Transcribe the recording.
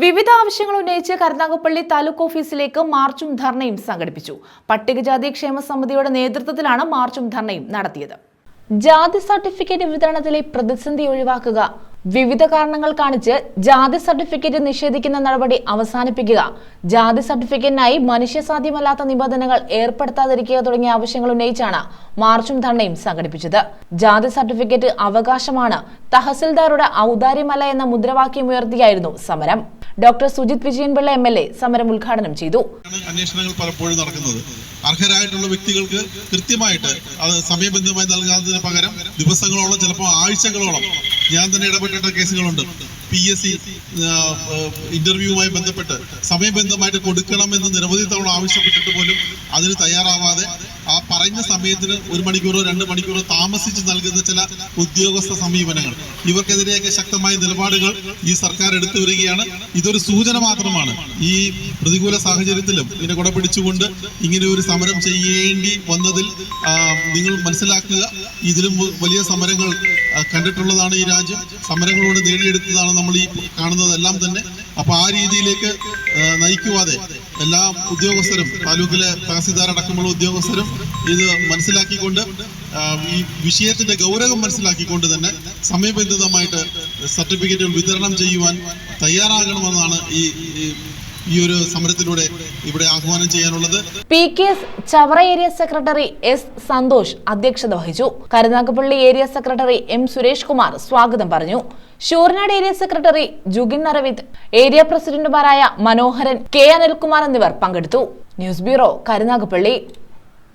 വിവിധ ആവശ്യങ്ങൾ ഉന്നയിച്ച് കരുനാഗപ്പള്ളി താലൂക്ക് ഓഫീസിലേക്ക് മാർച്ചും ധർണയും സംഘടിപ്പിച്ചു. പട്ടികജാതി ക്ഷേമ സമിതിയുടെ നേതൃത്വത്തിലാണ് മാർച്ചും ധർണയും നടത്തിയത്. ജാതി സർട്ടിഫിക്കറ്റ് വിതരണത്തിലെ പ്രതിസന്ധി ഒഴിവാക്കുക, വിവിധ കാരണങ്ങൾ കാണിച്ച് ജാതി സർട്ടിഫിക്കറ്റ് നിഷേധിക്കുന്ന നടപടി അവസാനിപ്പിക്കുക, ജാതി സർട്ടിഫിക്കറ്റിനായി മനുഷ്യസാധ്യമല്ലാത്ത നിബന്ധനകൾ ഏർപ്പെടുത്താതിരിക്കുക തുടങ്ങിയ ആവശ്യങ്ങൾ ഉന്നയിച്ചാണ് മാർച്ചും ധർണയും സംഘടിപ്പിച്ചത്. ജാതി സർട്ടിഫിക്കറ്റ് അവകാശമാണ്, തഹസിൽദാരുടെ ഔദാര്യമല്ല എന്ന മുദ്രാവാക്യം ഉയർത്തിയായിരുന്നു സമരം. ഡോക്ടർ സുജിത് വിജയൻപിള്ള MLA സമരം ഉദ്ഘാടനം ചെയ്തു. അന്വേഷണങ്ങൾ പലപ്പോഴും നടക്കുന്നത് അർഹരായിട്ടുള്ള വ്യക്തികൾക്ക് കൃത്യമായിട്ട് അത് സമയബന്ധിതമായി നൽകാത്തതിന് പകരം ദിവസങ്ങളോളം, ചിലപ്പോൾ ആഴ്ചകളോളം ഞാൻ തന്നെ ഇടപെട്ടിട്ട കേസുകളുണ്ട്. PSC ഇന്റർവ്യൂവുമായി ബന്ധപ്പെട്ട് സമയബന്ധമായിട്ട് കൊടുക്കണമെന്ന് നിരവധി തവണ ആവശ്യപ്പെട്ടിട്ട് പോലും അതിന് തയ്യാറാവാതെ ആ പറഞ്ഞ സമയത്തിന് 1 മണിക്കൂറോ 2 മണിക്കൂറോ താമസിച്ച് നൽകുന്ന ചില ഉദ്യോഗസ്ഥ സമീപനങ്ങൾ, ഇവർക്കെതിരെയൊക്കെ ശക്തമായ നിലപാടുകൾ ഈ സർക്കാർ എടുത്തു വരികയാണ്. ഇതൊരു സൂചന മാത്രമാണ്. ഈ പ്രതികൂല സാഹചര്യത്തിലും ഇതിനെ കുട പിടിച്ചുകൊണ്ട് ഇങ്ങനെ ഒരു സമരം ചെയ്യേണ്ടി വന്നതിൽ നിങ്ങൾ മനസ്സിലാക്കുക. ഇതിലും വലിയ സമരങ്ങൾ കണ്ടിട്ടുള്ളതാണ് ഈ രാജ്യം. സമരങ്ങളോട് നേടിയെടുത്തതാണ് നമ്മൾ ഈ കാണുന്നതെല്ലാം തന്നെ. അപ്പൊ ആ രീതിയിലേക്ക് നയിക്കുവാതെ എല്ലാ ഉദ്യോഗസ്ഥരും, താലൂക്കിലെ തഹസിൽദാർ അടക്കമുള്ള ഉദ്യോഗസ്ഥരും ഇത് മനസ്സിലാക്കിക്കൊണ്ട്, ഈ വിഷയത്തിന്റെ ഗൗരവം മനസ്സിലാക്കിക്കൊണ്ട് തന്നെ സമയബന്ധിതമായിട്ട് സർട്ടിഫിക്കറ്റുകൾ വിതരണം ചെയ്യുവാൻ തയ്യാറാകണമെന്നാണ് ഈ ഒരു സമരത്തിലൂടെ ഇവിടെ ആഹ്വാനം ചെയ്യാനുള്ളത്. PKS Chavara area secretary S Santhosh അധ്യക്ഷത വഹിച്ചു. Karunagappally area secretary M Suresh Kumar സ്വാഗതം പറഞ്ഞു. Sooranad area secretary Jugin Aravind, area പ്രസിഡന്റുമാരായ മനോഹരൻ, K അനിൽകുമാർ എന്നിവർ പങ്കെടുത്തു. News bureau, Karunagappally.